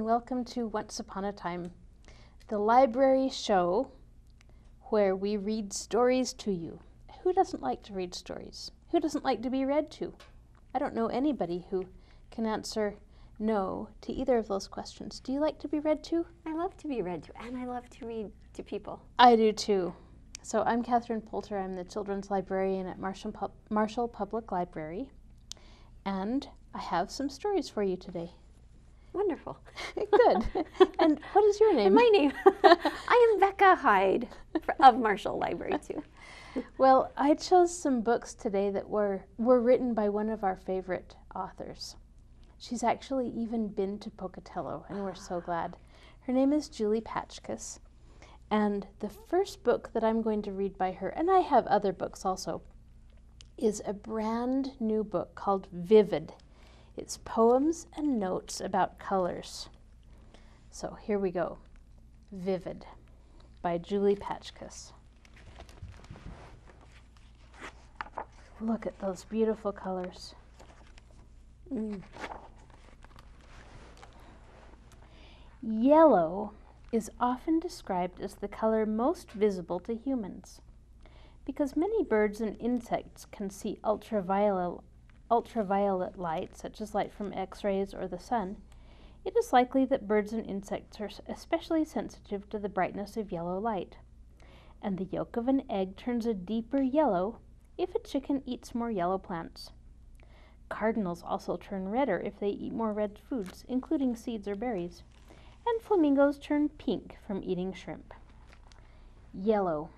welcome to Once Upon a Time, the library show where we read stories to you. Who doesn't like to read stories? Who doesn't like to be read to? I don't know anybody who can answer no to either of those questions. Do you like to be read to? I love to be read to, and I love to read to people. I do too. So I'm Catherine Poulter. I'm the children's librarian at Marshall Public Library, and I have some stories for you today. Wonderful. Good. And what is your name? And my name, I am Becca Hyde of Marshall Library too. Well, I chose some books today that were written by one of our favorite authors. She's actually even been to Pocatello, and we're so glad. Her name is Julie Patchkus, and the first book that I'm going to read by her, and I have other books also, is a brand new book called Vivid. It's poems and notes about colors. So here we go. Vivid by Julie Patchkus. Look at those beautiful colors. Yellow is often described as the color most visible to humans. Because many birds and insects can see ultraviolet light, such as light from X-rays or the sun, it is likely that birds and insects are especially sensitive to the brightness of yellow light. And the yolk of an egg turns a deeper yellow if a chicken eats more yellow plants. Cardinals also turn redder if they eat more red foods, including seeds or berries. And flamingos turn pink from eating shrimp. Yellow.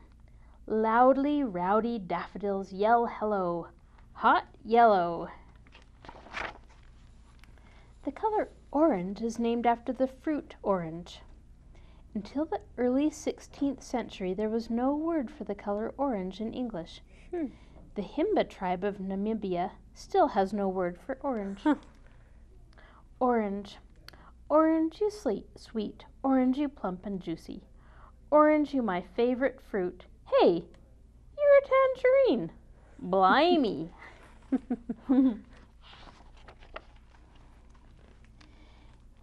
Loudly rowdy daffodils yell hello. Hot yellow. The color orange is named after the fruit orange. Until the early 16th century, there was no word for the color orange in English. The Himba tribe of Namibia still has no word for orange. Orange. Orange you sweet, orange you plump and juicy. Orange you my favorite fruit. Hey, you're a tangerine. Blimey.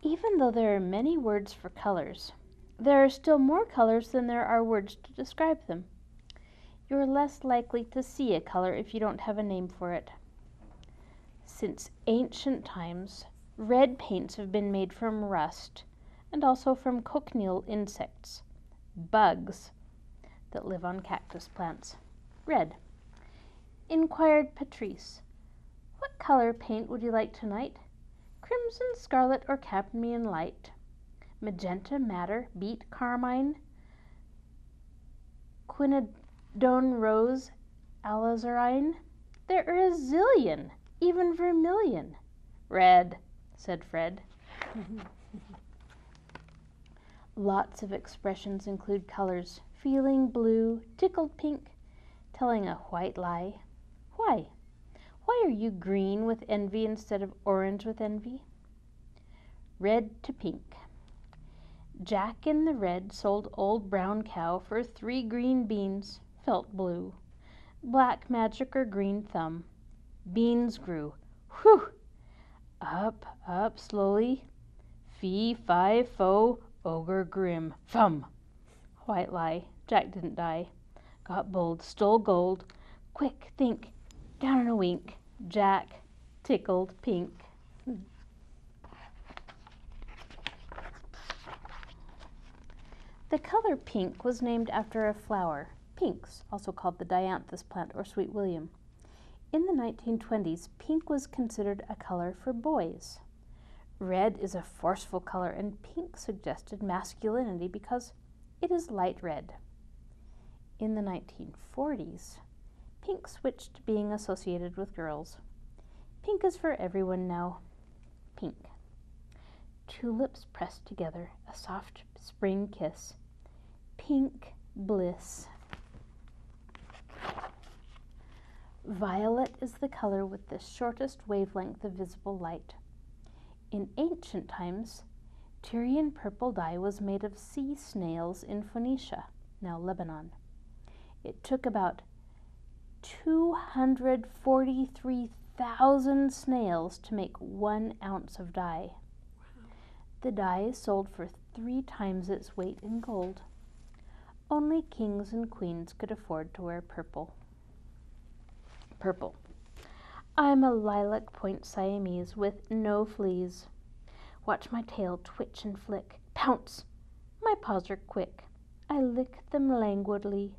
Even though there are many words for colors, there are still more colors than there are words to describe them. You're less likely to see a color if you don't have a name for it. Since ancient times, red paints have been made from rust and also from cochineal insects, bugs that live on cactus plants. Red. Inquired Patrice, "What color paint would you like tonight? Crimson, scarlet, or cadmium light? Magenta, madder, beet, carmine, quinidone, rose, alizarin? There are a zillion, even vermilion." "Red," said Fred. Lots of expressions include colors: feeling blue, tickled pink, telling a white lie. Why? Why are you green with envy instead of orange with envy? Red to pink. Jack in the Red sold Old Brown Cow for 3 green beans, felt blue. Black magic or green thumb. Beans grew. Whew! Up, up, slowly. Fee, fi, fo, ogre grim. Fum! White lie. Jack didn't die. Got bold, stole gold. Quick, think. Down in a wink. Jack tickled pink. The color pink was named after a flower, pinks, also called the dianthus plant or sweet william. In the 1920s, pink was considered a color for boys. Red is a forceful color, and pink suggested masculinity because it is light red. In the 1940s, pink switched to being associated with girls. Pink is for everyone now. Pink. Two lips pressed together, a soft spring kiss. Pink bliss. Violet is the color with the shortest wavelength of visible light. In ancient times, Tyrian purple dye was made of sea snails in Phoenicia, now Lebanon. It took about 243,000 snails to make 1 ounce of dye. The dye is sold for 3 times its weight in gold. Only kings and queens could afford to wear purple. Purple. I'm a lilac point Siamese with no fleas. Watch my tail twitch and flick. Pounce! My paws are quick. I lick them languidly.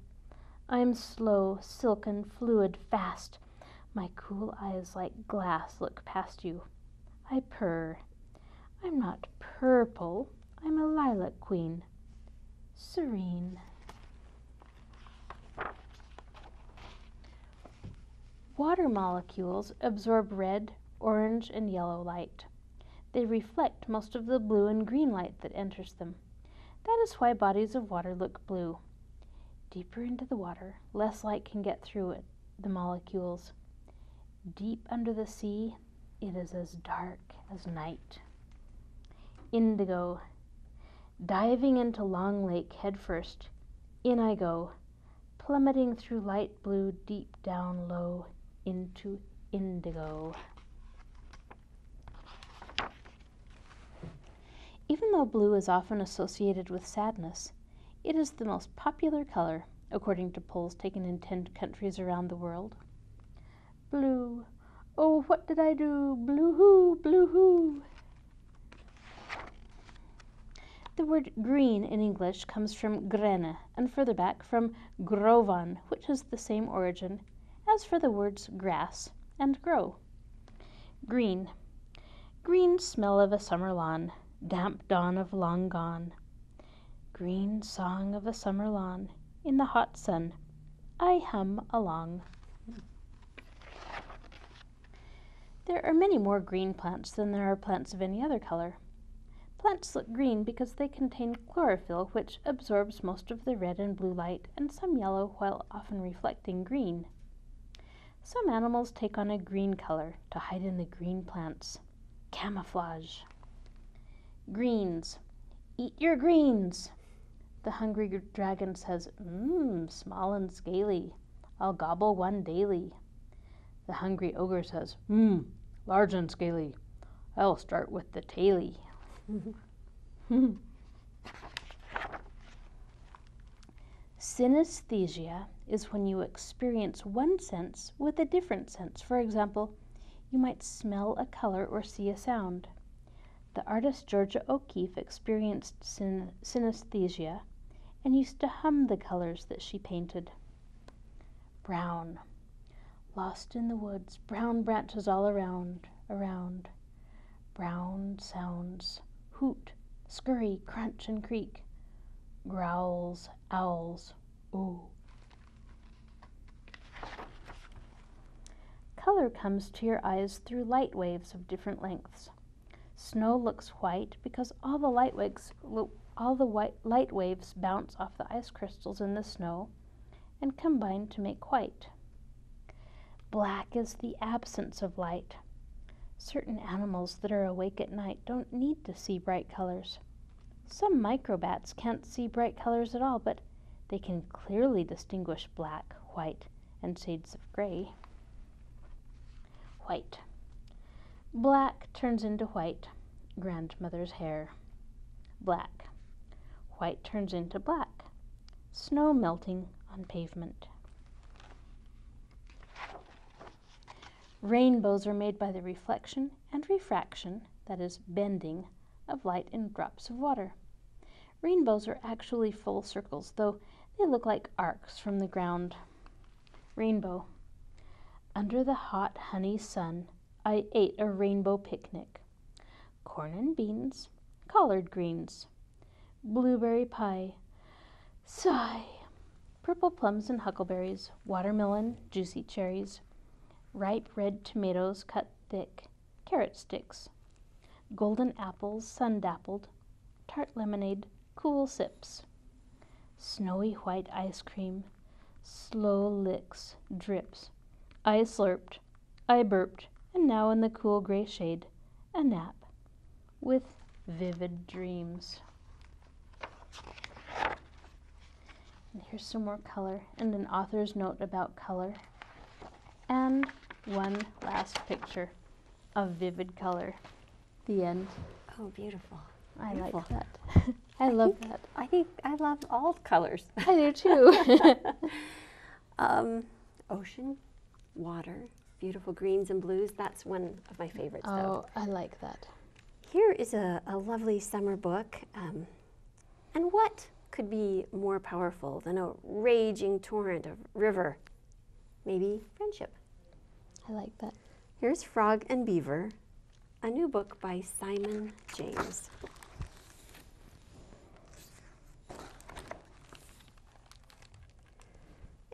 I'm slow, silken, fluid, fast. My cool eyes like glass look past you. I purr. I'm not purple. I'm a lilac queen. Serene. Water molecules absorb red, orange, and yellow light. They reflect most of the blue and green light that enters them. That is why bodies of water look blue. Deeper into the water, less light can get through it, the molecules. Deep under the sea, it is as dark as night. Indigo. Diving into Long Lake head first, in I go, plummeting through light blue deep down low into indigo. Even though blue is often associated with sadness, it is the most popular color, according to polls taken in 10 countries around the world. Blue. Oh, what did I do? Blue-hoo, blue-hoo. The word green in English comes from grene, and further back from grovan, which is the same origin as for the words grass and grow. Green. Green smell of a summer lawn, damp dawn of long gone. Green song of a summer lawn, in the hot sun, I hum along. There are many more green plants than there are plants of any other color. Plants look green because they contain chlorophyll, which absorbs most of the red and blue light, and some yellow while often reflecting green. Some animals take on a green color to hide in the green plants. Camouflage. Greens. Eat your greens. The hungry dragon says, small and scaly. I'll gobble one daily. The hungry ogre says, large and scaly. I'll start with the taily. Synesthesia is when you experience one sense with a different sense. For example, you might smell a color or see a sound. The artist Georgia O'Keeffe experienced synesthesia and used to hum the colors that she painted. Brown. Lost in the woods, brown branches all around. Brown sounds. Hoot, scurry, crunch, and creak. Growls, owls, ooh. Color comes to your eyes through light waves of different lengths. Snow looks white because all the light waves bounce off the ice crystals in the snow and combine to make white. Black is the absence of light. Certain animals that are awake at night don't need to see bright colors. Some microbats can't see bright colors at all, but they can clearly distinguish black, white, and shades of gray. White. Black turns into white, grandmother's hair. Black. White turns into black, snow melting on pavement. Rainbows are made by the reflection and refraction, that is, bending, of light in drops of water. Rainbows are actually full circles, though they look like arcs from the ground. Rainbow. Under the hot honey sun, I ate a rainbow picnic. Corn and beans, collard greens, blueberry pie, sigh, purple plums and huckleberries, watermelon, juicy cherries, ripe red tomatoes cut thick, carrot sticks, golden apples sun-dappled, tart lemonade, cool sips, snowy white ice cream, slow licks, drips. I slurped, I burped, and now in the cool gray shade, a nap with vivid dreams. And here's some more color and an author's note about color. And one last picture of vivid color. The end. Oh, beautiful. I Beautiful. like that. I love that. I think I love all colors. I do too. Ocean, water, beautiful greens and blues. That's one of my favorites, though. Oh, I like that. Here is a lovely summer book. And what could be more powerful than a raging torrent of river? Maybe friendship. I like that. Here's Frog and Beaver, a new book by Simon James.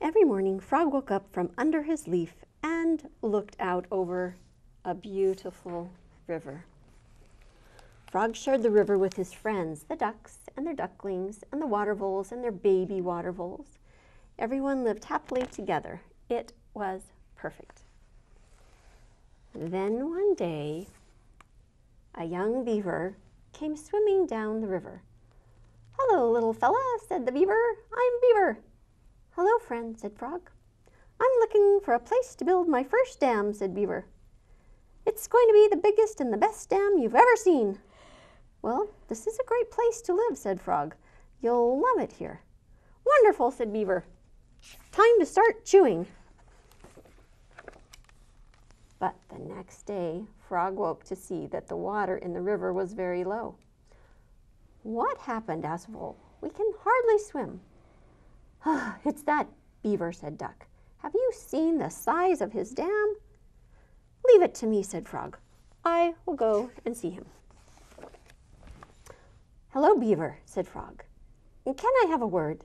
Every morning, Frog woke up from under his leaf and looked out over a beautiful river. Frog shared the river with his friends, the ducks and their ducklings, and the water voles and their baby water voles. Everyone lived happily together. It was perfect. Then one day, a young beaver came swimming down the river. "Hello, little fella," said the beaver. "I'm Beaver." "Hello, friend," said Frog. "I'm looking for a place to build my first dam," said Beaver. "It's going to be the biggest and the best dam you've ever seen." "Well, this is a great place to live," said Frog. "You'll love it here." "Wonderful," said Beaver. "Time to start chewing." But the next day, Frog woke to see that the water in the river was very low. "What happened?" asked Vole. "We can hardly swim." "It's that Beaver," said Duck. "Have you seen the size of his dam?" "Leave it to me," said Frog. "I will go and see him." "Hello, Beaver," said Frog. "Can I have a word?"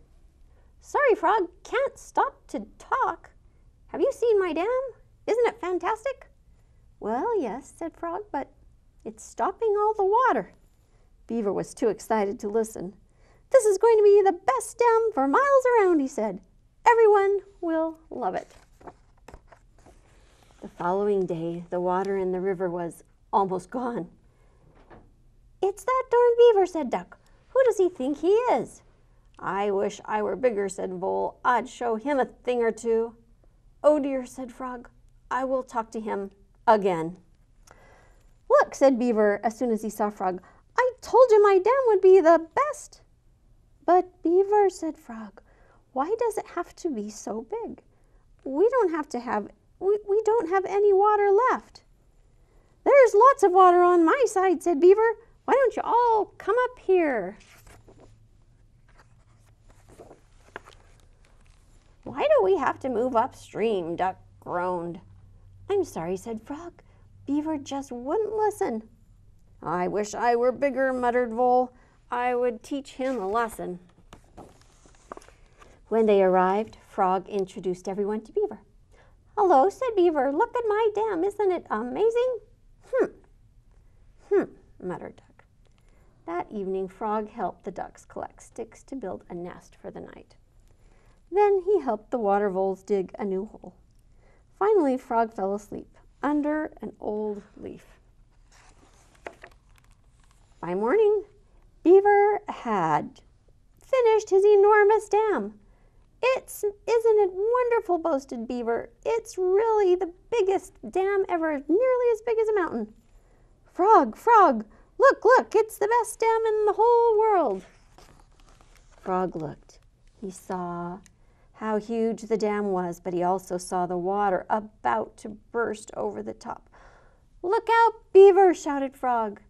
"Sorry, Frog, can't stop to talk. Have you seen my dam? Isn't it fantastic?" "Well, yes," said Frog, "but it's stopping all the water." Beaver was too excited to listen. "This is going to be the best dam for miles around," he said. "Everyone will love it." The following day, the water in the river was almost gone. "It's that darn Beaver," said Duck. "Who does he think he is?" "I wish I were bigger," said Vole. "I'd show him a thing or two." "Oh dear," said Frog. "I will talk to him again." "Look," said Beaver as soon as he saw Frog. "I told you my dam would be the best." "But Beaver," said Frog, "why does it have to be so big? We don't have any water left." "There's lots of water on my side," said Beaver. "Why don't you all come up here?" "Why do we have to move upstream?" Duck groaned. "I'm sorry," said Frog. "Beaver just wouldn't listen." "I wish I were bigger," muttered Vole. "I would teach him a lesson." When they arrived, Frog introduced everyone to Beaver. "Hello," said Beaver. "Look at my dam. Isn't it amazing?" Muttered Duck. That evening, Frog helped the ducks collect sticks to build a nest for the night. Then he helped the water voles dig a new hole. Finally, Frog fell asleep under an old leaf. By morning, Beaver had finished his enormous dam. Isn't it wonderful?" boasted Beaver. "It's really the biggest dam ever, nearly as big as a mountain." "Frog, Frog, look, it's the best dam in the whole world." Frog looked. He saw how huge the dam was, but he also saw the water about to burst over the top. "Look out, Beaver," shouted Frog.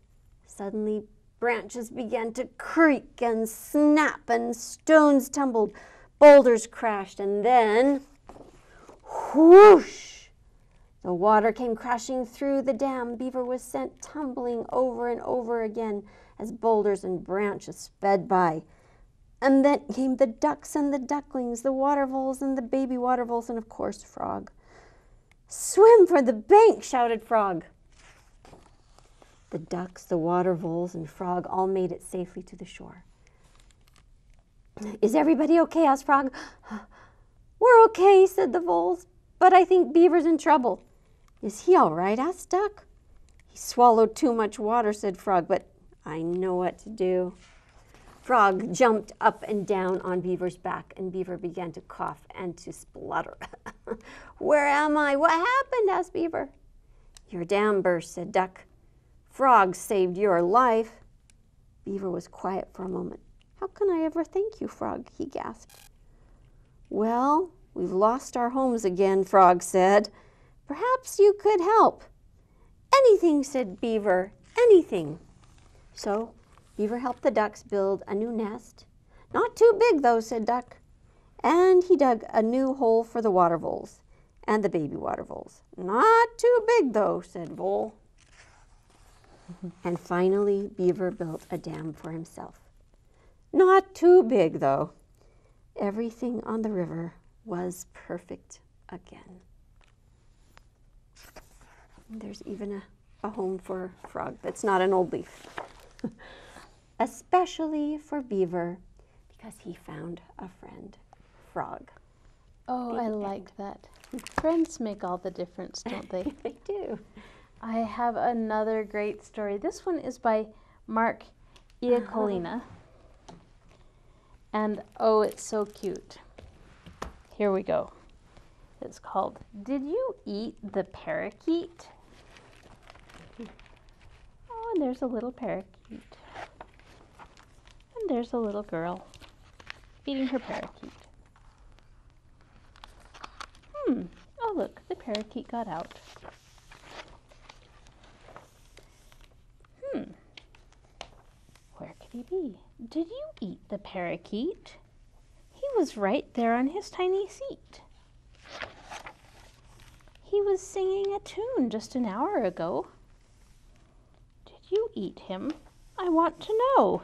Suddenly, branches began to creak and snap, and stones tumbled, boulders crashed, and then, whoosh! The water came crashing through the dam. Beaver was sent tumbling over and over again as boulders and branches sped by. And then came the ducks and the ducklings, the water voles and the baby water voles, and of course Frog. "Swim for the bank," shouted Frog. The ducks, the water voles, and Frog all made it safely to the shore. "Is everybody okay?" asked Frog. "We're okay," said the voles, "but I think Beaver's in trouble." "Is he all right?" asked Duck. "He swallowed too much water," said Frog, "but I know what to do." Frog jumped up and down on Beaver's back, and Beaver began to cough and to splutter. "Where am I? What happened?" asked Beaver. "Your dam burst," said Duck. "Frog saved your life." Beaver was quiet for a moment. "How can I ever thank you, Frog?" he gasped. "Well, we've lost our homes again," Frog said. "Perhaps you could help." "Anything," said Beaver, "anything." So Beaver helped the ducks build a new nest. "Not too big, though," said Duck. And he dug a new hole for the water voles and the baby water voles. "Not too big, though," said Vole. And finally, Beaver built a dam for himself. "Not too big, though." Everything on the river was perfect again. There's even a home for Frog that's not an old leaf. Especially for Beaver, because he found a friend, Frog. Oh, I like that. Friends make all the difference, don't they? They do. I have another great story. This one is by Mark Iacolina. And oh, it's so cute. Here we go. It's called, "Did You Eat the Parakeet?" Oh, and there's a little parakeet. And there's a little girl feeding her parakeet. Oh, look, the parakeet got out. Where could he be? Did you eat the parakeet? He was right there on his tiny seat. He was singing a tune just an hour ago. Did you eat him? I want to know.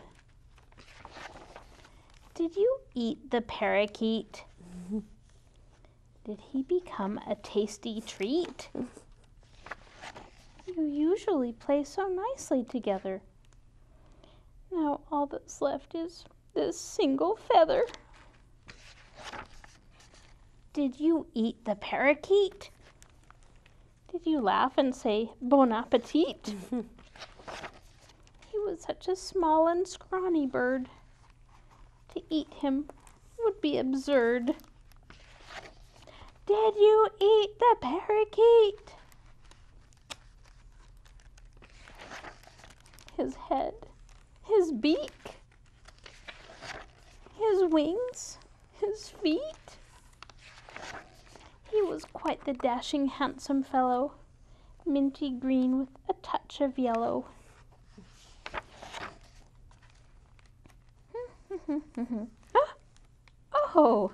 Did you eat the parakeet? Did he become a tasty treat? You usually play so nicely together. Now all that's left is this single feather. Did you eat the parakeet? Did you laugh and say, "Bon appetit"? He was such a small and scrawny bird. To eat him would be absurd. Did you eat the parakeet? His head, his beak, his wings, his feet. He was quite the dashing, handsome fellow, minty green with a touch of yellow. Oh!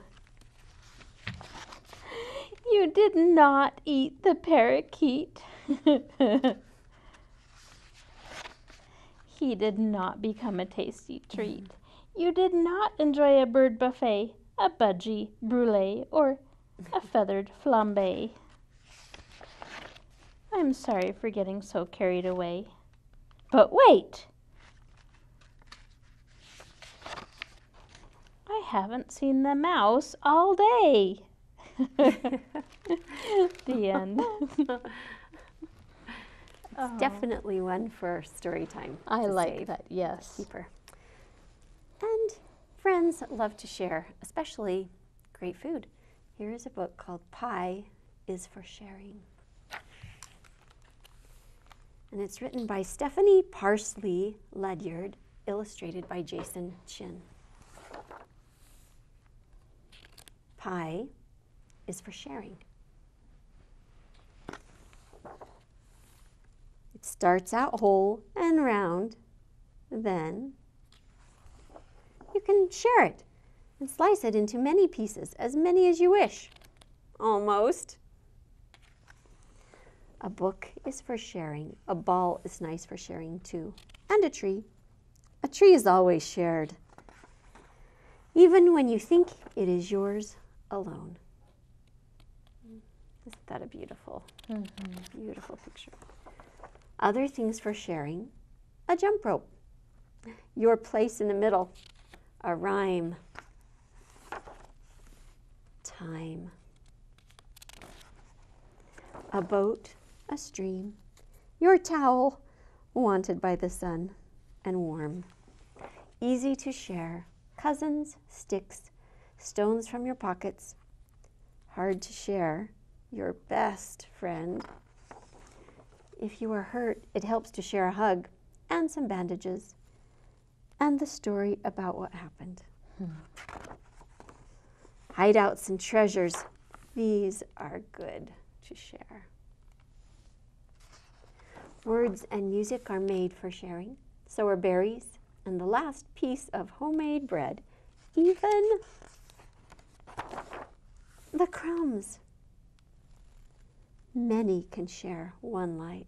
You did not eat the parakeet. He did not become a tasty treat. You did not enjoy a bird buffet, a budgie brulee, or a feathered flambe. I'm sorry for getting so carried away. But wait! I haven't seen the mouse all day. The end. It's definitely one for story time. I to like save. that, yes. Keeper. And friends love to share, especially great food. Here is a book called Pie is for Sharing. And it's written by Stephanie Parsley Ledyard, illustrated by Jason Chin. Pie is for sharing. It starts out whole and round, then you can share it and slice it into many pieces, as many as you wish. Almost. A book is for sharing. A ball is nice for sharing too. And a tree. A tree is always shared, even when you think it is yours alone. Isn't that a beautiful, beautiful picture? Other things for sharing: a jump rope, your place in the middle, a rhyme, time, a boat, a stream, your towel, wanted by the sun and warm, easy to share, cousins, sticks, stones from your pockets, hard to share, your best friend. If you are hurt, it helps to share a hug and some bandages. and the story about what happened. Hideouts and treasures, these are good to share. Words and music are made for sharing, so are berries and the last piece of homemade bread, even the crumbs. Many can share one light.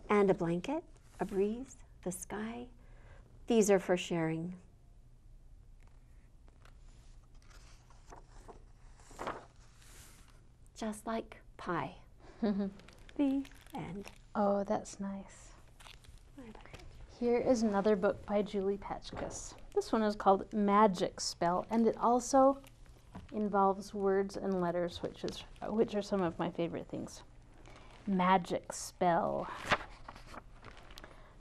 And a blanket, a breeze, the sky, these are for sharing. Just like pie. The end. Oh, that's nice. Here is another book by Julie Patchkus. This one is called Magic Spell, and it also involves words and letters, which are some of my favorite things. Magic Spell.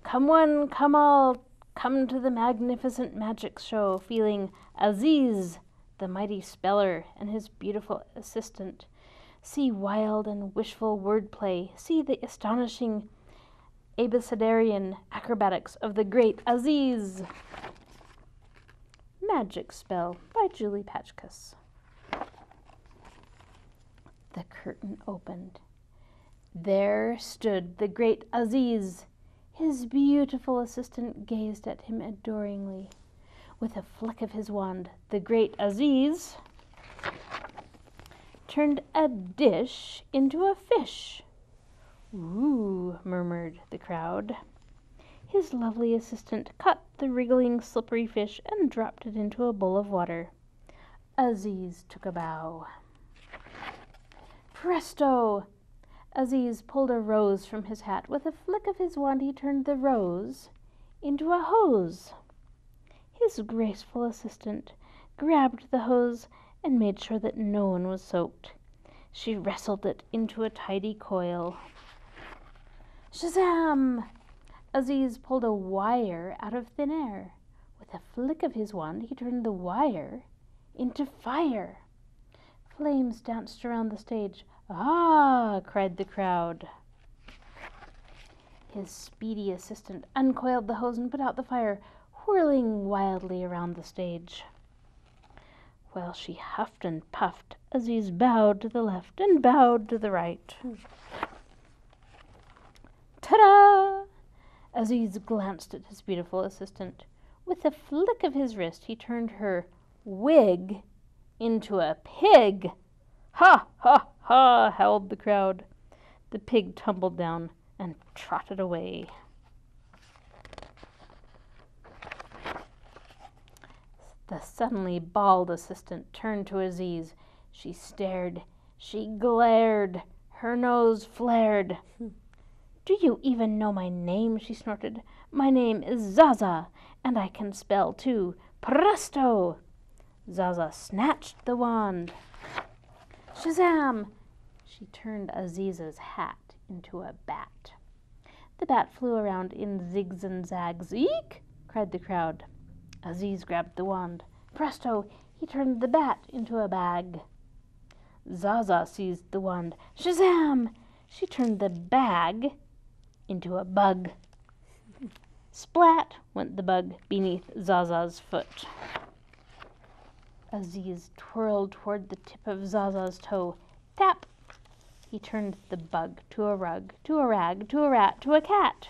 Come one, come all, come to the magnificent magic show, feeling Aziz, the mighty speller, and his beautiful assistant. See wild and wishful wordplay. See the astonishing abecedarian acrobatics of the great Aziz. Magic Spell by Julie Patchkus. The curtain opened. There stood the great Aziz. His beautiful assistant gazed at him adoringly. With a flick of his wand, the great Aziz turned a dish into a fish. Ooh, murmured the crowd. His lovely assistant cut the wriggling, slippery fish and dropped it into a bowl of water. Aziz took a bow. Presto! Aziz pulled a rose from his hat. With a flick of his wand, he turned the rose into a hose. His graceful assistant grabbed the hose and made sure that no one was soaked. She wrestled it into a tidy coil. Shazam! Aziz pulled a wire out of thin air. With a flick of his wand, he turned the wire into fire. Flames danced around the stage. Ah! Cried the crowd. His speedy assistant uncoiled the hose and put out the fire, whirling wildly around the stage. While she huffed and puffed, Aziz bowed to the left and bowed to the right. Ta-da! Aziz glanced at his beautiful assistant. With a flick of his wrist, he turned her wig into a pig. Ha, ha, ha, howled the crowd. The pig tumbled down and trotted away. The suddenly bald assistant turned to Aziz. She stared. She glared. Her nose flared. Do you even know my name? She snorted. My name is Zaza, and I can spell too. Presto! Zaza snatched the wand. Shazam! She turned Aziz's hat into a bat. The bat flew around in zigs and zags. Eek! Cried the crowd. Aziz grabbed the wand. Presto! He turned the bat into a bag. Zaza seized the wand. Shazam! She turned the bag into a bug. Splat went the bug beneath Zaza's foot. Aziz twirled toward the tip of Zaza's toe. Tap! He turned the bug to a rug, to a rag, to a rat, to a cat.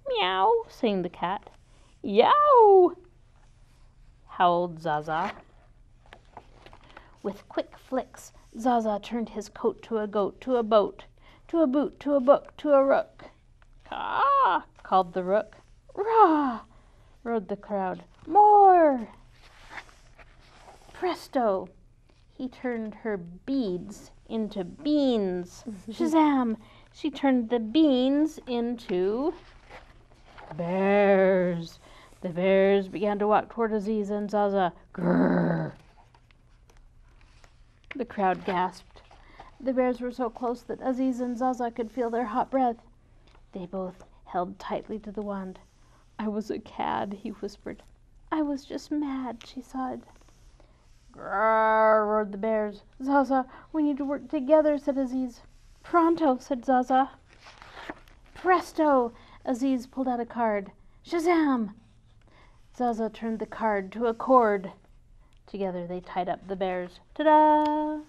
Meow, sang the cat. Yow! Howled Zaza. With quick flicks, Zaza turned his coat to a goat, to a boat, to a boot, to a book, to a rook. Caw! Called the rook. Rah! Roared the crowd. More! Presto! He turned her beads into beans. Shazam! She turned the beans into bears. The bears began to walk toward Aziz and Zaza. Grrr! The crowd gasped. The bears were so close that Aziz and Zaza could feel their hot breath. They both held tightly to the wand. I was a cad, he whispered. I was just mad, she sighed. Grrr, roared the bears. Zaza, we need to work together, said Aziz. Pronto, said Zaza. Presto! Aziz pulled out a card. Shazam! Zaza turned the card to a cord. Together they tied up the bears. Ta-da!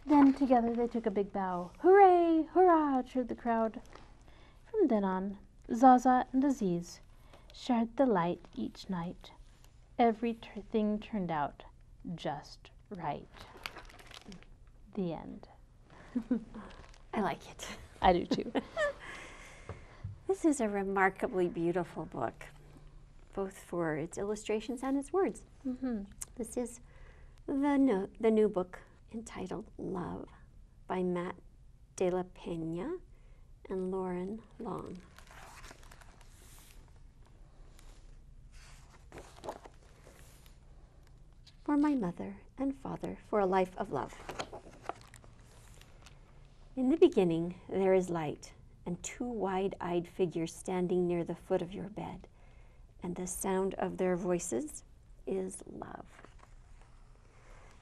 Then together they took a big bow. Hooray! Hurrah! Cheered the crowd. From then on, Zaza and Aziz shared the light each night. Everything turned out just right. The end. I like it. I do too. This is a remarkably beautiful book, both for its illustrations and its words. Mm-hmm. This is the new book entitled Love by Matt De La Pena and Lauren Long. For my mother and father, for a life of love. In the beginning, there is light, and two wide-eyed figures standing near the foot of your bed, and the sound of their voices is love.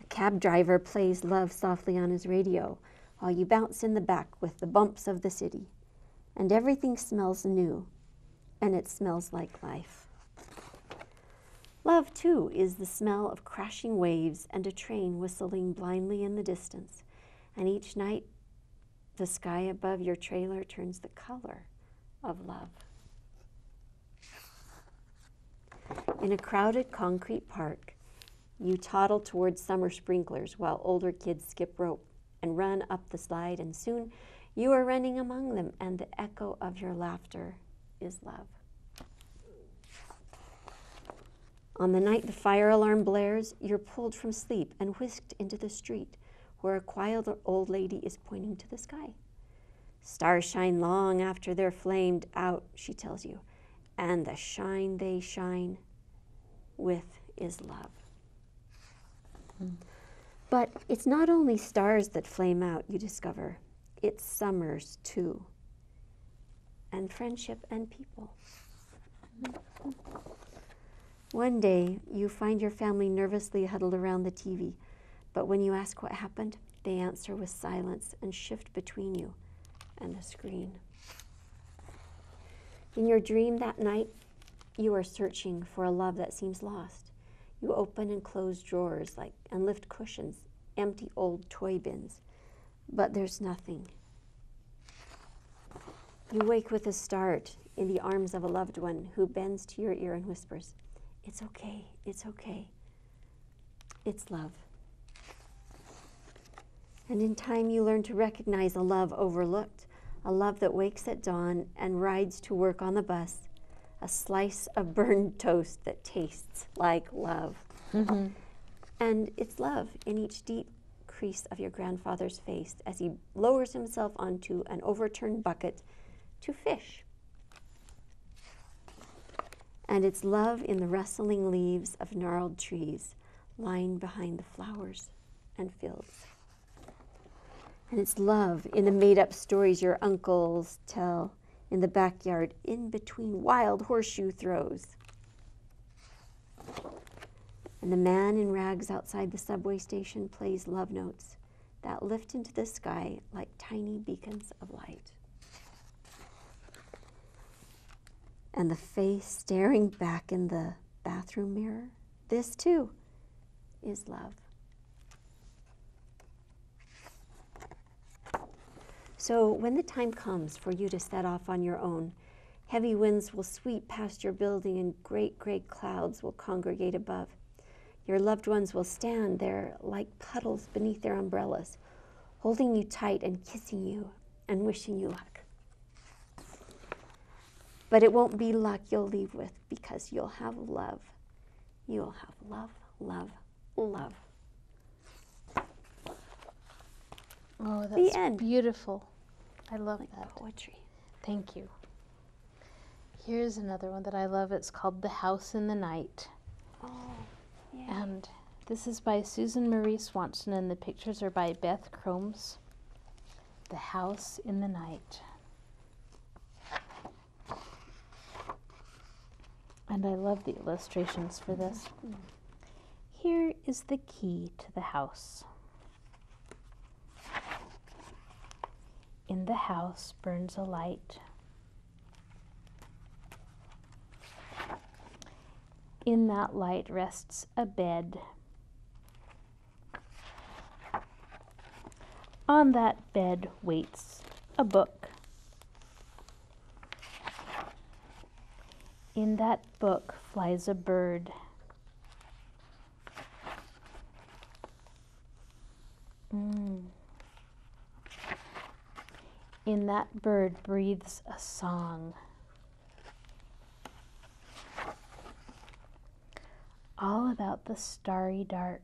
A cab driver plays love softly on his radio, while you bounce in the back with the bumps of the city, and everything smells new, and it smells like life. Love, too, is the smell of crashing waves and a train whistling blindly in the distance, and each night the sky above your trailer turns the color of love. In a crowded concrete park, you toddle towards summer sprinklers while older kids skip rope and run up the slide, and soon you are running among them, and the echo of your laughter is love. On the night the fire alarm blares, you're pulled from sleep and whisked into the street, where a quiet old lady is pointing to the sky. Stars shine long after they're flamed out, she tells you, and the shine they shine with is love. But it's not only stars that flame out, you discover. It's summers, too, and friendship and people. One day, you find your family nervously huddled around the TV, but when you ask what happened, they answer with silence and shift between you and the screen. In your dream that night, you are searching for a love that seems lost. You open and close drawers and lift cushions, empty old toy bins, but there's nothing. You wake with a start in the arms of a loved one who bends to your ear and whispers, "It's okay, it's okay. It's love." And in time you learn to recognize a love overlooked, a love that wakes at dawn and rides to work on the bus, a slice of burned toast that tastes like love. Mm-hmm. And it's love in each deep crease of your grandfather's face as he lowers himself onto an overturned bucket to fish. And it's love in the rustling leaves of gnarled trees lying behind the flowers and fields. And it's love in the made-up stories your uncles tell in the backyard in between wild horseshoe throws. And the man in rags outside the subway station plays love notes that lift into the sky like tiny beacons of light. And the face staring back in the bathroom mirror, this too is love. So when the time comes for you to set off on your own, heavy winds will sweep past your building and great gray clouds will congregate above. Your loved ones will stand there like puddles beneath their umbrellas, holding you tight and kissing you and wishing you luck. But it won't be luck you'll leave with, because you'll have love. You'll have love, love, love. Oh, The that's end. beautiful. I love Like that. poetry. Thank you. Here's another one that I love. It's called The House in the Night. Oh, yeah. And this is by Susan Marie Swanson, and the pictures are by Beth Cromes. The House in the Night. And I love the illustrations for this. Here is the key to the house. In the house burns a light. In that light rests a bed. On that bed waits a book. In that book flies a bird. In that bird breathes a song. All about the starry dark.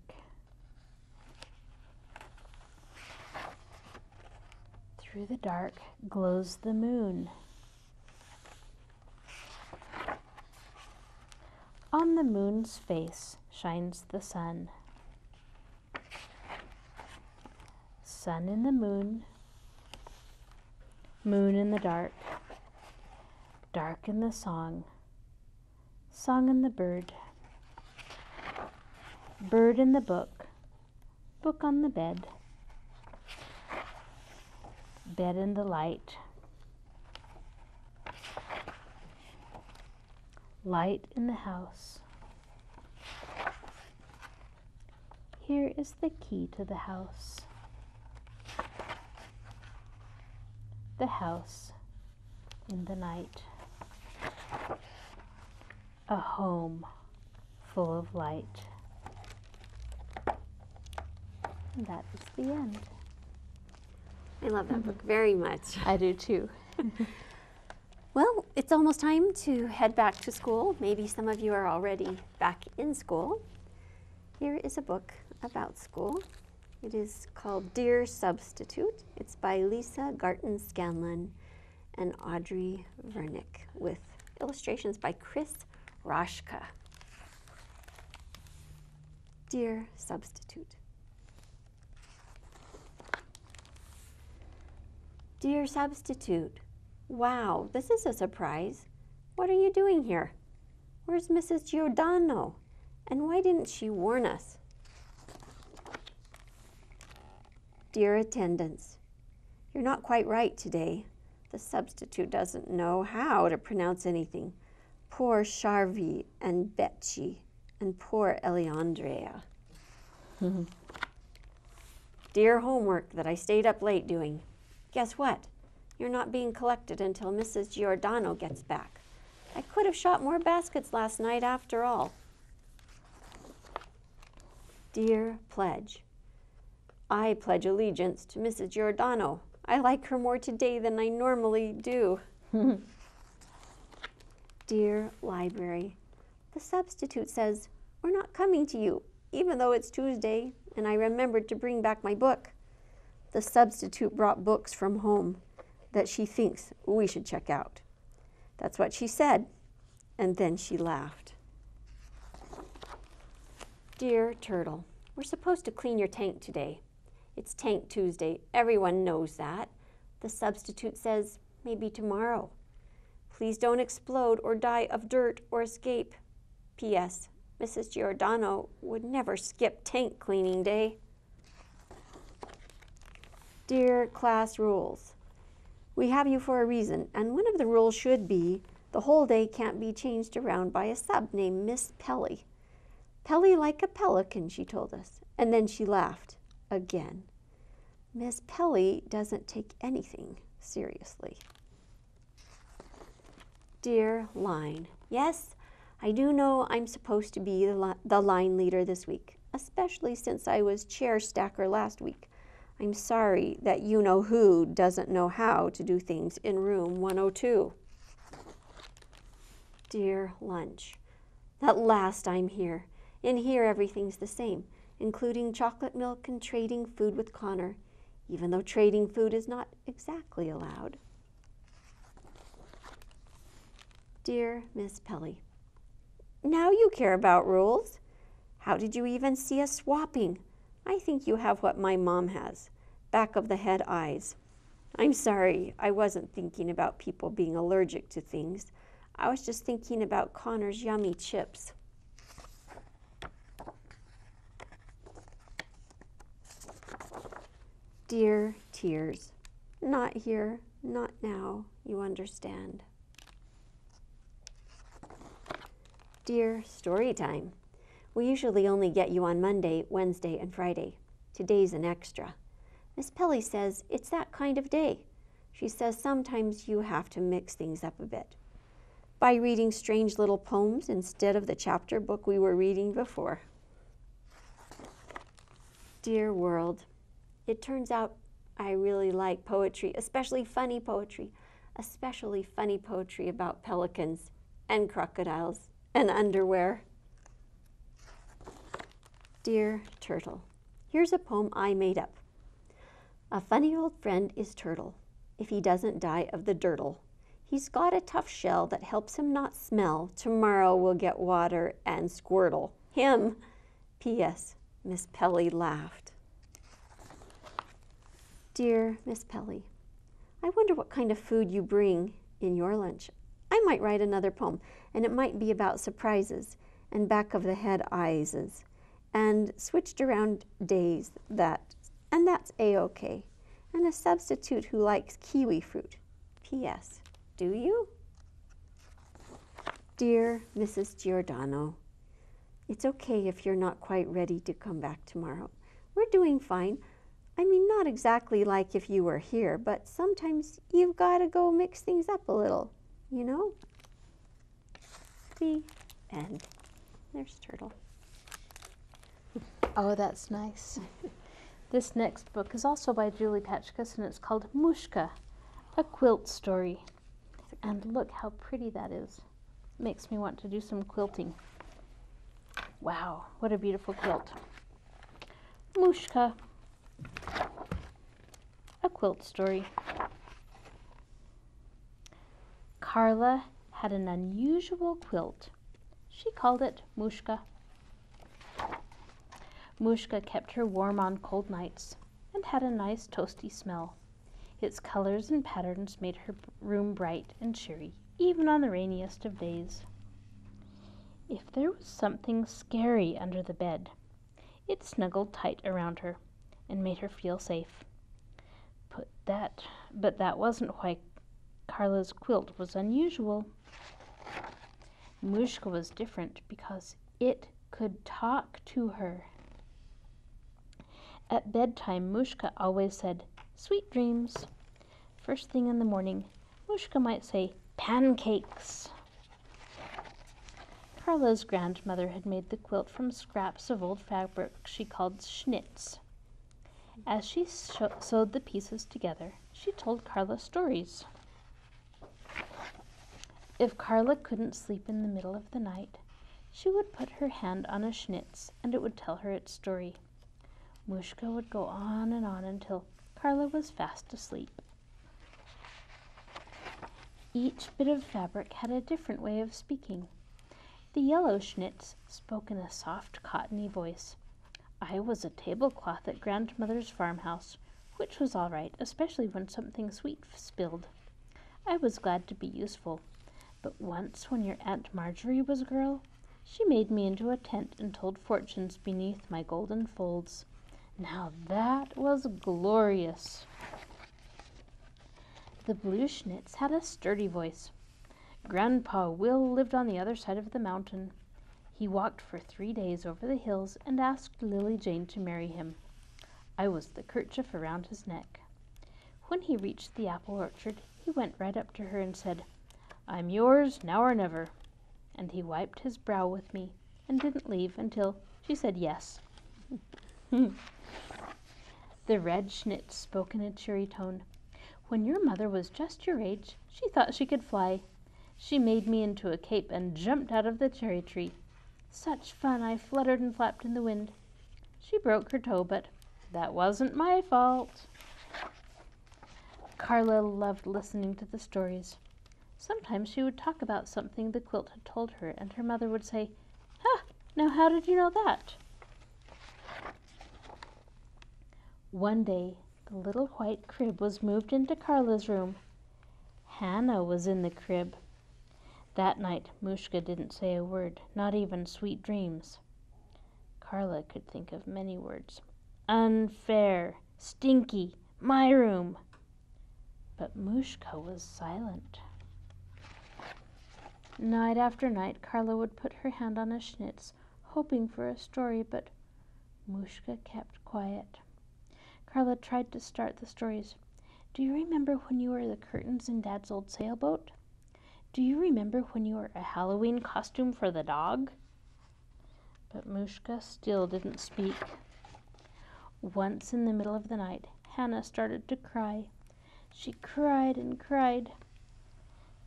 Through the dark glows the moon. On the moon's face shines the sun. Sun in the moon, moon in the dark, dark in the song, song in the bird, bird in the book, book on the bed, bed in the light, light in the house. Here is the key to the house. The house in the night. A home full of light. And that is the end. I love that book very much. I do too. Well, it's almost time to head back to school. Maybe some of you are already back in school. Here is a book about school. It is called Dear Substitute. It's by Lisa Garten Scanlon and Audrey Vernick with illustrations by Chris Roshka. Dear Substitute. Dear Substitute, wow, this is a surprise. What are you doing here? Where's Mrs. Giordano? And why didn't she warn us? Dear attendants, you're not quite right today. The substitute doesn't know how to pronounce anything. Poor Charvi and Betsy and poor Eliandrea. Dear homework that I stayed up late doing. Guess what? You're not being collected until Mrs. Giordano gets back. I could have shot more baskets last night after all. Dear pledge, I pledge allegiance to Mrs. Giordano. I like her more today than I normally do. Dear library, the substitute says we're not coming to you, even though it's Tuesday and I remembered to bring back my book. The substitute brought books from home that she thinks we should check out. That's what she said, and then she laughed. Dear Turtle, we're supposed to clean your tank today. It's Tank Tuesday. Everyone knows that. The substitute says maybe tomorrow. Please don't explode or die of dirt or escape. P.S. Mrs. Giordano would never skip tank cleaning day. Dear class rules, we have you for a reason, and one of the rules should be the whole day can't be changed around by a sub named Miss Pelly. Pelly like a pelican, she told us, and then she laughed again. Miss Pelly doesn't take anything seriously. Dear line, yes, I do know I'm supposed to be the line leader this week, especially since I was chair stacker last week. I'm sorry that you-know-who doesn't know how to do things in room 102. Dear lunch, at last I'm here. In here everything's the same, including chocolate milk and trading food with Connor, even though trading food is not exactly allowed. Dear Miss Pelly, now you care about rules. How did you even see us swapping? I think you have what my mom has, back of the head eyes. I'm sorry, I wasn't thinking about people being allergic to things. I was just thinking about Connor's yummy chips. Dear Tears, Not here, not now, you understand. Dear Story Time, we usually only get you on Monday, Wednesday, and Friday. Today's an extra. Miss Pelly says it's that kind of day. She says sometimes you have to mix things up a bit by reading strange little poems instead of the chapter book we were reading before. Dear world, it turns out I really like poetry, especially funny poetry about pelicans and crocodiles and underwear. Dear Turtle, here's a poem I made up. A funny old friend is Turtle, if he doesn't die of the dirtle. He's got a tough shell that helps him not smell. Tomorrow we'll get water and squirtle. Him. P.S. Miss Pelly laughed. Dear Miss Pelly, I wonder what kind of food you bring in your lunch. I might write another poem, and it might be about surprises and back of the head eyeses and switched around days and that's A-OK. And a substitute who likes kiwi fruit. P.S. Do you? Dear Mrs. Giordano, it's okay if you're not quite ready to come back tomorrow. We're doing fine. I mean, not exactly like if you were here, but sometimes you've got to go mix things up a little, you know? The end. There's Turtle. Oh, that's nice. This next book is also by Julie Patchkus, and it's called Mushka, a quilt story. And look how pretty that is. Makes me want to do some quilting. Wow, what a beautiful quilt. Mushka, a quilt story. Carla had an unusual quilt. She called it Mushka. Mushka kept her warm on cold nights and had a nice toasty smell. Its colors and patterns made her room bright and cheery, even on the rainiest of days. If there was something scary under the bed, it snuggled tight around her and made her feel safe. But that wasn't why Carla's quilt was unusual. Mushka was different because it could talk to her. At bedtime, Mushka always said, "Sweet dreams." First thing in the morning, Mushka might say, "Pancakes." Carla's grandmother had made the quilt from scraps of old fabric she called schnitz. As she sewed the pieces together, she told Carla stories. If Carla couldn't sleep in the middle of the night, she would put her hand on a schnitz and it would tell her its story. Mushka would go on and on until Carla was fast asleep. Each bit of fabric had a different way of speaking. The yellow schnitz spoke in a soft, cottony voice. I was a tablecloth at grandmother's farmhouse, which was all right, especially when something sweet spilled. I was glad to be useful, but once when your Aunt Marjorie was a girl, she made me into a tent and told fortunes beneath my golden folds. Now that was glorious. The blue schnitz had a sturdy voice. Grandpa Will lived on the other side of the mountain. He walked for 3 days over the hills and asked Lily Jane to marry him. I was the kerchief around his neck. When he reached the apple orchard, he went right up to her and said, "I'm yours now or never." And he wiped his brow with me and didn't leave until she said yes. The red schnitz spoke in a cheery tone. When your mother was just your age, she thought she could fly. She made me into a cape and jumped out of the cherry tree. Such fun, I fluttered and flapped in the wind. She broke her toe, but that wasn't my fault. Carla loved listening to the stories. Sometimes she would talk about something the quilt had told her, and her mother would say, now how did you know that?" One day, the little white crib was moved into Carla's room. Hannah was in the crib. That night, Mushka didn't say a word, not even sweet dreams. Carla could think of many words. Unfair, stinky, my room. But Mushka was silent. Night after night, Carla would put her hand on a schnitz, hoping for a story, but Mushka kept quiet. Carla tried to start the stories. Do you remember when you were the curtains in Dad's old sailboat? Do you remember when you were a Halloween costume for the dog? But Mushka still didn't speak. Once in the middle of the night, Hannah started to cry. She cried and cried.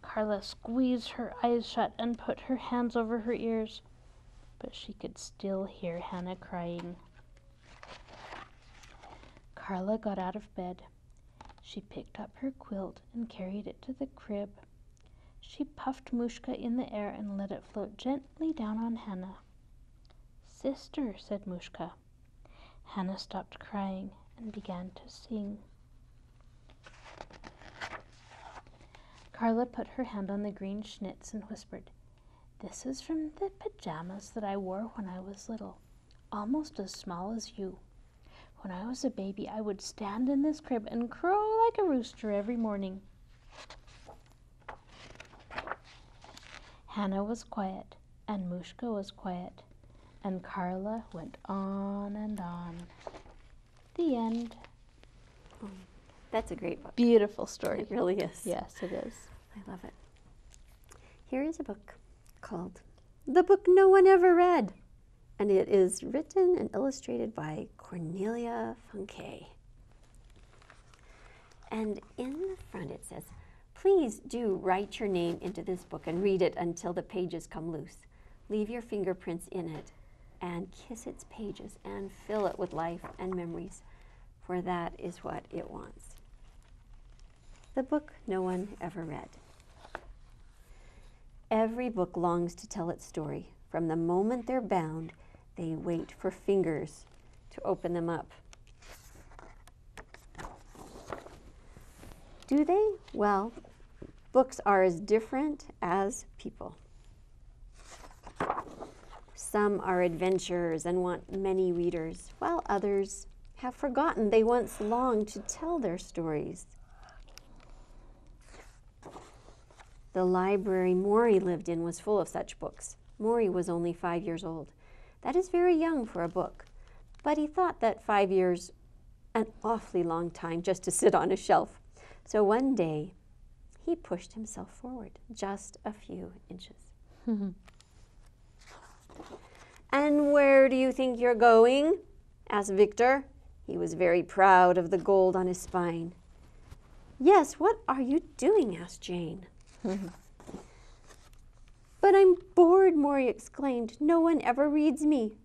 Carla squeezed her eyes shut and put her hands over her ears, but she could still hear Hannah crying. Carla got out of bed. She picked up her quilt and carried it to the crib. She puffed Mushka in the air and let it float gently down on Hannah. "Sister," said Mushka. Hannah stopped crying and began to sing. Carla put her hand on the green schnitz and whispered, "This is from the pajamas that I wore when I was little, almost as small as you. When I was a baby, I would stand in this crib and crow like a rooster every morning." Hannah was quiet, and Mushka was quiet, and Carla went on and on. The end. Oh, that's a great book. Beautiful story. It really is. Yes, it is. I love it. Here is a book called The Book No One Ever Read, and it is written and illustrated by Cornelia Funke. And in the front it says, "Please do write your name into this book and read it until the pages come loose. Leave your fingerprints in it and kiss its pages and fill it with life and memories, for that is what it wants." The Book No One Ever Read. Every book longs to tell its story. From the moment they're bound, they wait for fingers to open them up. Do they? Well, books are as different as people. Some are adventurers and want many readers, while others have forgotten they once longed to tell their stories. The library Maury lived in was full of such books. Maury was only 5 years old. That is very young for a book, but he thought that 5 years an awfully long time just to sit on a shelf. So one day, he pushed himself forward just a few inches. "And where do you think you're going?" asked Victor. He was very proud of the gold on his spine. "Yes, what are you doing?" asked Jane. "But I'm bored," Maury exclaimed. "No one ever reads me."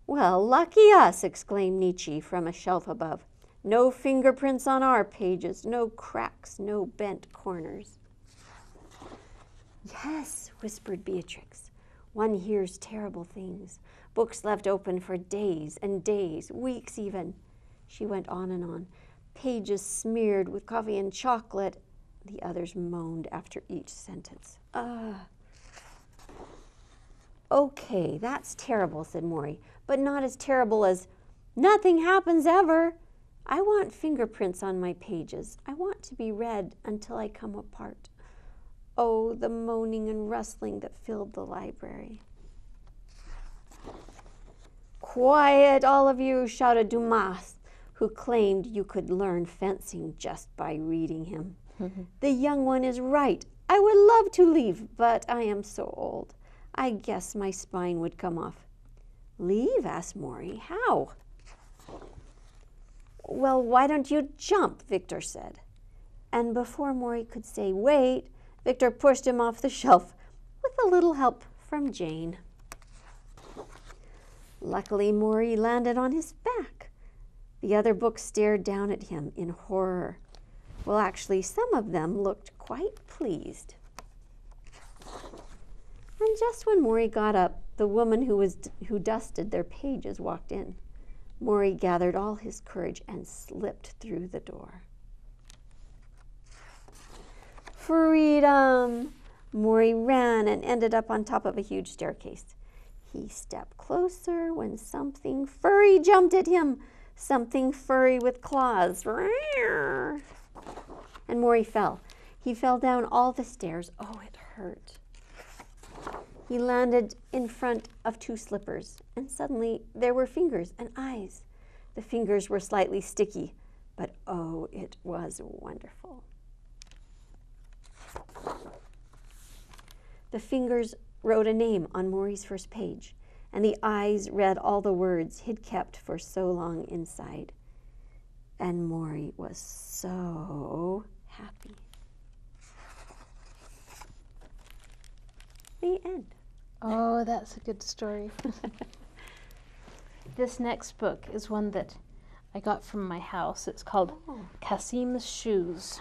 "Well, lucky us," exclaimed Nietzsche from a shelf above. "No fingerprints on our pages, no cracks, no bent corners." "Yes," whispered Beatrix. "One hears terrible things. Books left open for days and days, weeks even." She went on and on. "Pages smeared with coffee and chocolate." The others moaned after each sentence. "Okay, that's terrible," said Maury, "but not as terrible as nothing happens ever. I want fingerprints on my pages. I want to be read until I come apart." Oh, the moaning and rustling that filled the library. "Quiet, all of you," shouted Dumas, who claimed you could learn fencing just by reading him. "The young one is right. I would love to leave, but I am so old. I guess my spine would come off." "Leave?" asked Maury. "How?" "Well, why don't you jump?" Victor said. And before Maury could say wait, Victor pushed him off the shelf with a little help from Jane. Luckily, Maury landed on his back. The other books stared down at him in horror. Well, actually, some of them looked quite pleased. And just when Maury got up, the woman who dusted their pages walked in. Maury gathered all his courage and slipped through the door. Freedom! Maury ran and ended up on top of a huge staircase. He stepped closer when something furry jumped at him. Something furry with claws. And Maury fell. He fell down all the stairs. Oh, it hurt. He landed in front of 2 slippers, and suddenly there were fingers and eyes. The fingers were slightly sticky, but oh, it was wonderful. The fingers wrote a name on Maury's first page, and the eyes read all the words he'd kept for so long inside. And Maury was so happy. The end. Oh, that's a good story. This next book is one that I got from my house. It's called Cassim's Shoes.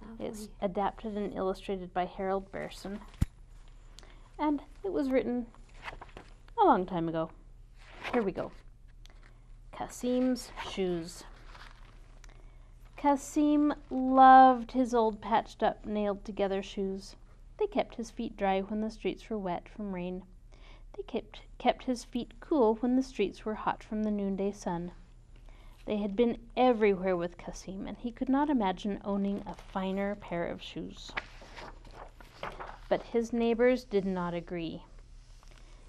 Lovely. It's adapted and illustrated by Harold Bearson. And it was written a long time ago. Here we go. Cassim's Shoes. Cassim loved his old patched up, nailed together shoes. They kept his feet dry when the streets were wet from rain. They kept his feet cool when the streets were hot from the noonday sun. They had been everywhere with Cassim, and he could not imagine owning a finer pair of shoes. But his neighbors did not agree.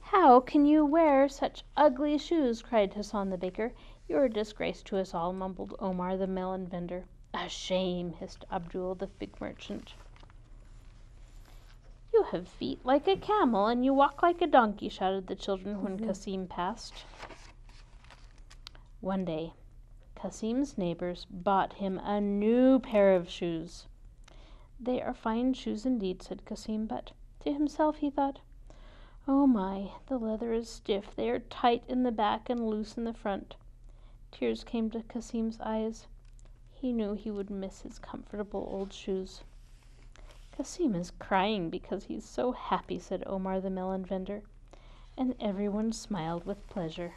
"How can you wear such ugly shoes?" cried Hassan the baker. "You're a disgrace to us all," mumbled Omar the melon vendor. "A shame," hissed Abdul the fig merchant. "You have feet like a camel, and you walk like a donkey," shouted the children when Cassim passed. One day, Cassim's neighbors bought him a new pair of shoes. "They are fine shoes indeed," said Cassim, but to himself he thought, "Oh my, the leather is stiff. They are tight in the back and loose in the front." Tears came to Cassim's eyes. He knew he would miss his comfortable old shoes. "Cassim is crying because he's so happy," said Omar the melon vendor, and everyone smiled with pleasure.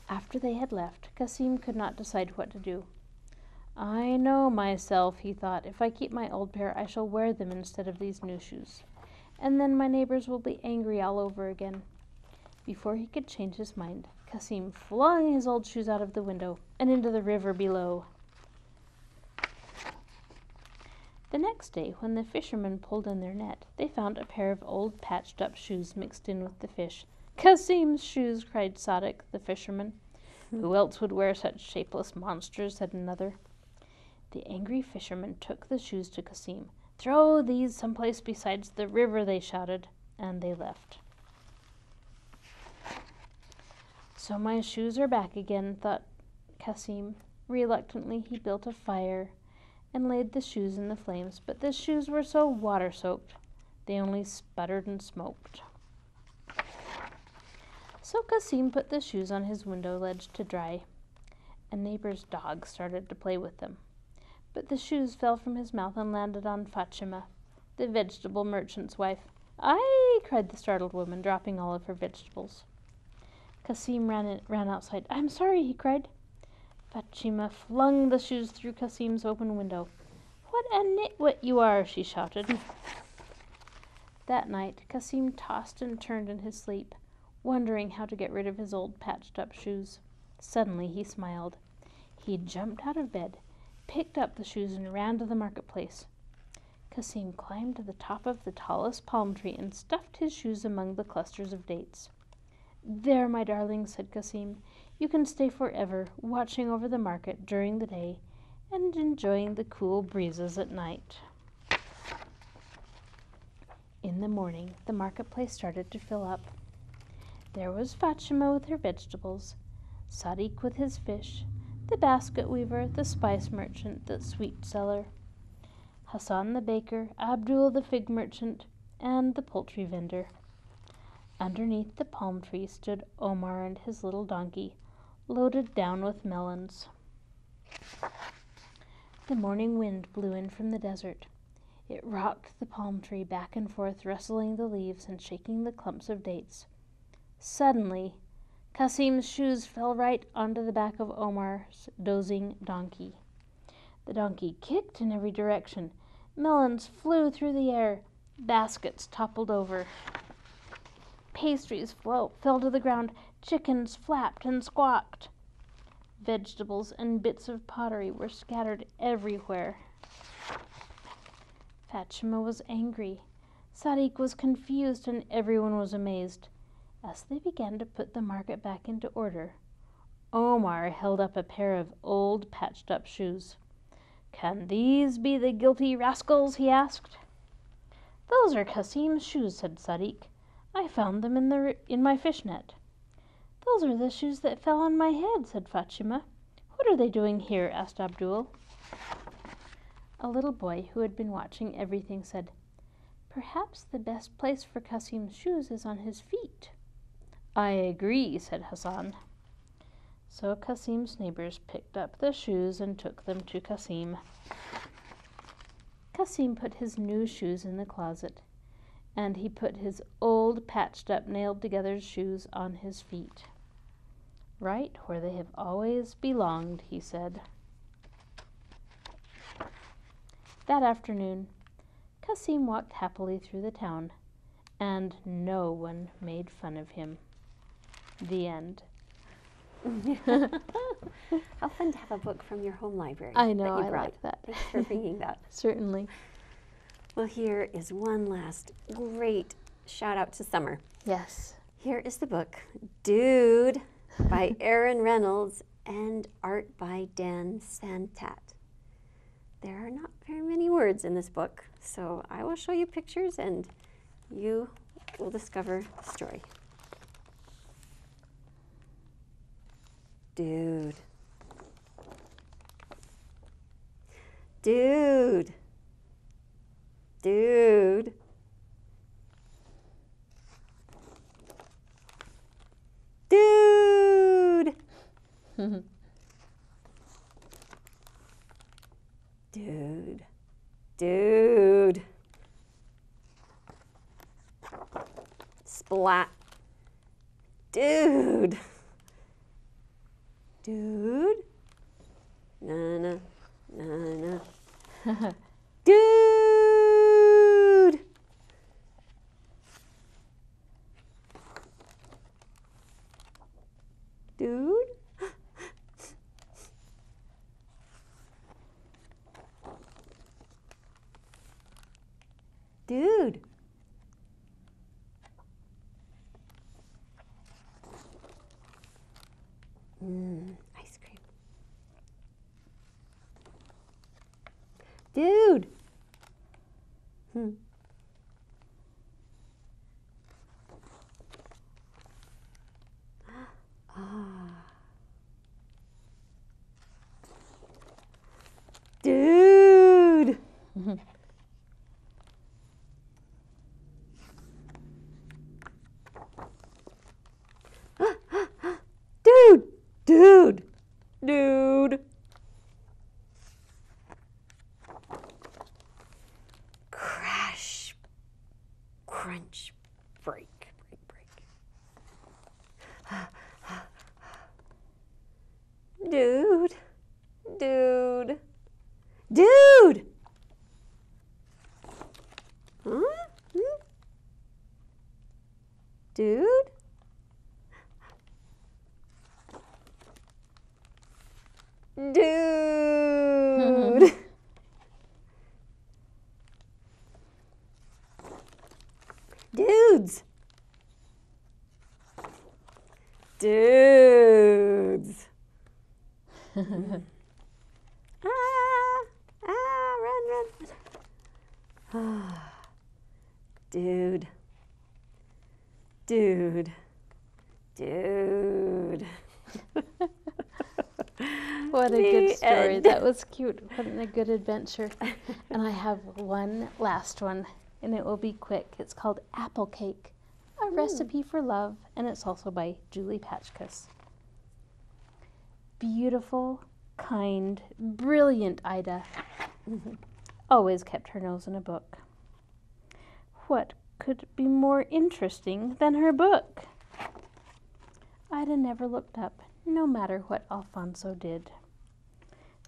After they had left, Cassim could not decide what to do. "I know myself," he thought. "If I keep my old pair, I shall wear them instead of these new shoes. And then my neighbors will be angry all over again." Before he could change his mind, Cassim flung his old shoes out of the window and into the river below. The next day, when the fishermen pulled in their net, they found a pair of old patched-up shoes mixed in with the fish. "Cassim's shoes!" cried Sadik, the fisherman. "Who else would wear such shapeless monsters?" said another. The angry fishermen took the shoes to Cassim. "Throw these someplace besides the river," they shouted, and they left. "So my shoes are back again," thought Cassim. Reluctantly, he built a fire and laid the shoes in the flames, but the shoes were so water-soaked, they only sputtered and smoked. So Cassim put the shoes on his window ledge to dry. A neighbor's dog started to play with them, but the shoes fell from his mouth and landed on Fatima, the vegetable merchant's wife. "Aye!" cried the startled woman, dropping all of her vegetables. Cassim ran outside. "I'm sorry," he cried. Fatima flung the shoes through Cassim's open window. "What a nitwit you are!" she shouted. That night, Cassim tossed and turned in his sleep, wondering how to get rid of his old patched-up shoes. Suddenly he smiled. He jumped out of bed, picked up the shoes, and ran to the marketplace. Cassim climbed to the top of the tallest palm tree and stuffed his shoes among the clusters of dates. "There, my darling," said Cassim. "You can stay forever, watching over the market during the day and enjoying the cool breezes at night." In the morning, the marketplace started to fill up. There was Fatima with her vegetables, Sadiq with his fish, the basket weaver, the spice merchant, the sweet seller, Hassan the baker, Abdul the fig merchant, and the poultry vendor. Underneath the palm tree stood Omar and his little donkey, loaded down with melons. The morning wind blew in from the desert. It rocked the palm tree back and forth, rustling the leaves and shaking the clumps of dates. Suddenly, Cassim's shoes fell right onto the back of Omar's dozing donkey. The donkey kicked in every direction. Melons flew through the air. Baskets toppled over. Pastries fell to the ground. Chickens flapped and squawked. vegetables and bits of pottery were scattered everywhere. Fatima was angry. Sadiq was confused, and everyone was amazed. As they began to put the market back into order, Omar held up a pair of old patched-up shoes. "Can these be the guilty rascals?" he asked. "Those are Kasim's shoes," said Sadiq. "I found them in my fishnet." "Those are the shoes that fell on my head," said Fatima. "What are they doing here?" asked Abdul. A little boy who had been watching everything said, "Perhaps the best place for Kasim's shoes is on his feet." "I agree," said Hassan. So Kasim's neighbors picked up the shoes and took them to Kasim. Kasim put his new shoes in the closet, and he put his old patched-up, nailed-together shoes on his feet. "Right where they have always belonged," he said. That afternoon, Kasim walked happily through the town, and no one made fun of him. The end. How fun to have a book from your home library. I know, that you I brought. like that. Thanks for bringing that. Certainly. Well, here is one last great shout out to summer. Yes. Here is the book, Dude, by Aaron Reynolds and art by Dan Santat. There are not very many words in this book, so I will show you pictures and you will discover the story. Dude. Dude. Dude. Dude. Dude. Dude. Splat. Dude. Dude. Na-na, na-na. Dude. Dude. Dude. Ice cream. Dude. Dude. Dude. Dude. Dude. Crash. Crunch. Break. Dude. Dude. Dude. Huh? Dude. Dude. Dudes. Dudes. Run. Dude. Dude. Dude. What a good story. That was cute. What a good adventure. And I have one last one, and it will be quick. It's called Apple Cake, a recipe for love, and it's also by Julie Patchkus. Beautiful, kind, brilliant Ida always kept her nose in a book. What could be more interesting than her book? Ida never looked up, no matter what Alfonso did.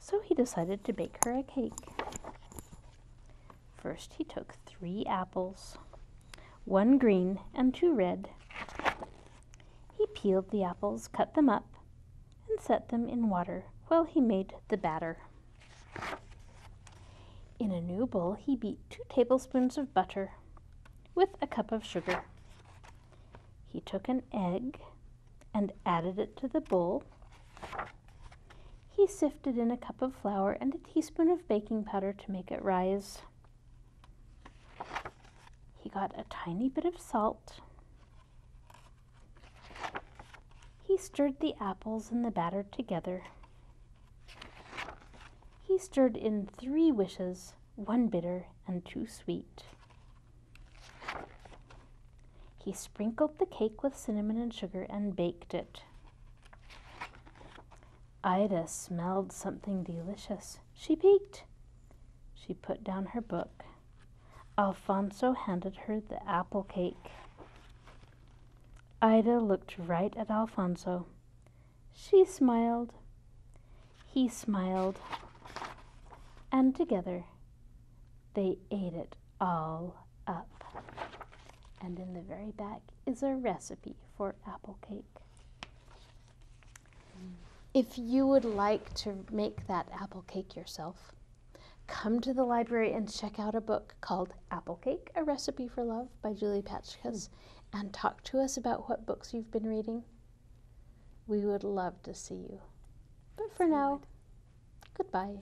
So he decided to bake her a cake. First he took 3 apples, 1 green and 2 red. He peeled the apples, cut them up, and set them in water while he made the batter. In a new bowl, he beat 2 tablespoons of butter with a cup of sugar. He took an egg and added it to the bowl. He sifted in a cup of flour and a teaspoon of baking powder to make it rise. He got a tiny bit of salt. He stirred the apples and the batter together. He stirred in 3 wishes, 1 bitter and 2 sweet. He sprinkled the cake with cinnamon and sugar and baked it. Ida smelled something delicious. She peeked. She put down her book. Alfonso handed her the apple cake. Ida looked right at Alfonso. She smiled. He smiled. And together they ate it all up. And in the very back is a recipe for apple cake. If you would like to make that apple cake yourself, come to the library and check out a book called Apple Cake, A Recipe for Love by Julie Patchkes, and talk to us about what books you've been reading. We would love to see you. But for now, goodbye.